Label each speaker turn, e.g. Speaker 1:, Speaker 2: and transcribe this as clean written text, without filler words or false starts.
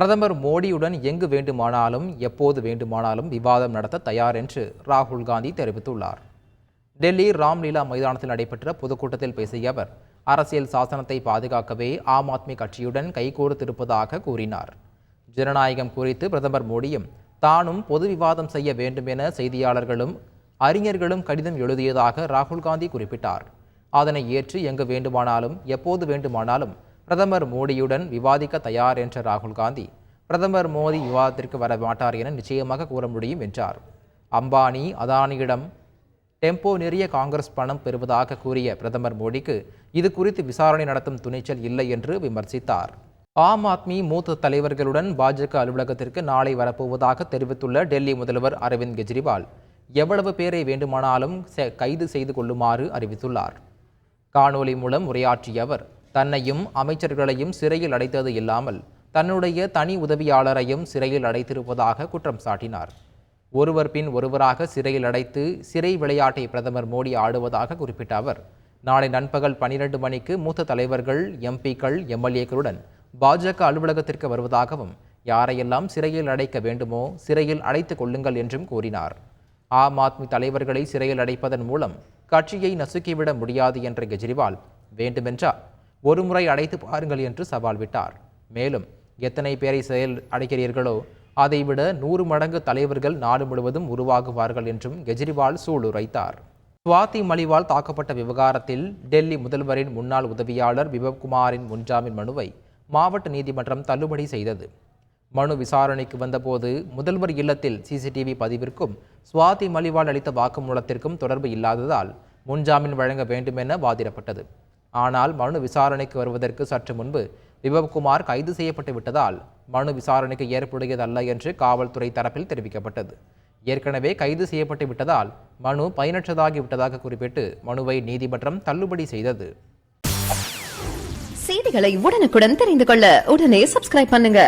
Speaker 1: பிரதமர் மோடியுடன் எங்கு வேண்டுமானாலும் எப்போது வேண்டுமானாலும் விவாதம் நடத்த தயார் என்று ராகுல் காந்தி தெரிவித்துள்ளார். டெல்லி ராம்லீலா மைதானத்தில் நடைபெற்ற பொதுக்கூட்டத்தில் பேசிய அவர், அரசியல் சாசனத்தை பாதுகாக்கவே ஆம் ஆத்மி கட்சியுடன் கைகோர்த்திருப்பதாக கூறினார். ஜனநாயகம் குறித்து பிரதமர் மோடியும் தானும் பொது விவாதம் செய்ய வேண்டும் என செய்தியாளர்களும் அறிஞர்களும் கடிதம் எழுதியதாக ராகுல் காந்தி குறிப்பிட்டார். அதனை ஏற்று எங்கு வேண்டுமானாலும் எப்போது வேண்டுமானாலும் பிரதமர் மோடியுடன் விவாதிக்க தயார் என்ற ராகுல் காந்தி, பிரதமர் மோடி விவாதத்திற்கு வர மாட்டார் என நிச்சயமாக கூற முடியும் என்றார். அம்பானி, அதானியிடம் டெம்போ நிறைய காங்கிரஸ் பணம் பெறுவதாக கூறிய பிரதமர் மோடிக்கு இது குறித்து விசாரணை நடத்தும் துணிச்சல் இல்லை என்று விமர்சித்தார். ஆம் ஆத்மி மூத்த தலைவர்களுடன் பாஜக அலுவலகத்திற்கு நாளை வரப்போவதாக தெரிவித்துள்ள டெல்லி முதல்வர் அரவிந்த் கெஜ்ரிவால் எவ்வளவு பேரை வேண்டுமானாலும் கைது செய்து கொள்ளுமாறு அறிவித்துள்ளார். காணொலி மூலம் உரையாற்றிய அவர், தன்னையும் அமைச்சர்களையும் சிறையில் அடைத்தது இல்லாமல் தன்னுடைய தனி உதவியாளரையும் சிறையில் அடைத்திருப்பதாக குற்றம் சாட்டினார். ஒருவர் பின் ஒருவராக சிறையில் அடைத்து சிறை விளையாட்டை பிரதமர் மோடி ஆடுவதாக குறிப்பிட்ட அவர், நாளை நண்பகல் 12 மணிக்கு மூத்த தலைவர்கள், எம்பிக்கள், எம்எல்ஏக்களுடன் பாஜக அலுவலகத்திற்கு வருவதாகவும், யாரையெல்லாம் சிறையில் அடைக்க வேண்டுமோ சிறையில் அடைத்துக் கொள்ளுங்கள் என்றும் கூறினார். ஆம் ஆத்மி தலைவர்களை சிறையில் அடைப்பதன் மூலம் கட்சியை நசுக்கிவிட முடியாது என்ற கெஜ்ரிவால், வேண்டுமென்றால் ஒருமுறை அடைத்து பாருங்கள் என்று சவால் விட்டார். மேலும், எத்தனை பேரை சிறையில் அடைக்கிறீர்களோ அதைவிட 100 மடங்கு தலைவர்கள் நாடு முழுவதும் உருவாகுவார்கள் என்றும் கெஜ்ரிவால் சூளுரைத்தார். சுவாதி மலிவால் தாக்கப்பட்ட விவகாரத்தில் டெல்லி முதல்வரின் முன்னாள் உதவியாளர் விபவ்குமாரின் முன்ஜாமீன் மனுவை மாவட்ட நீதிமன்றம் தள்ளுபடி செய்தது. மனு விசாரணைக்கு வந்தபோது முதல்வர் இல்லத்தில் சிசிடிவி பதிவிற்கும் சுவாதி மலிவால் அளித்த வாக்குமூலத்திற்கும் தொடர்பு இல்லாததால் முன்ஜாமீன் வழங்க வேண்டுமென வாதிடப்பட்டது. ஆனால் மனு விசாரணைக்கு வருவதற்கு சற்று முன்பு விபவ்குமார் கைது செய்யப்பட்டு விட்டதால் மனு விசாரணைக்கு ஏற்புடையதல்ல என்று காவல்துறை தரப்பில் தெரிவிக்கப்பட்டது. ஏற்கனவே கைது செய்யப்பட்டு விட்டதால் மனு பயனற்றதாகி விட்டதாக குறிப்பிட்டு மனுவை நீதிமன்றம் தள்ளுபடி செய்தது.
Speaker 2: செய்திகளை உடனுக்குடன் தெரிந்து கொள்ள உடனே சப்ஸ்கிரைப் பண்ணுங்க.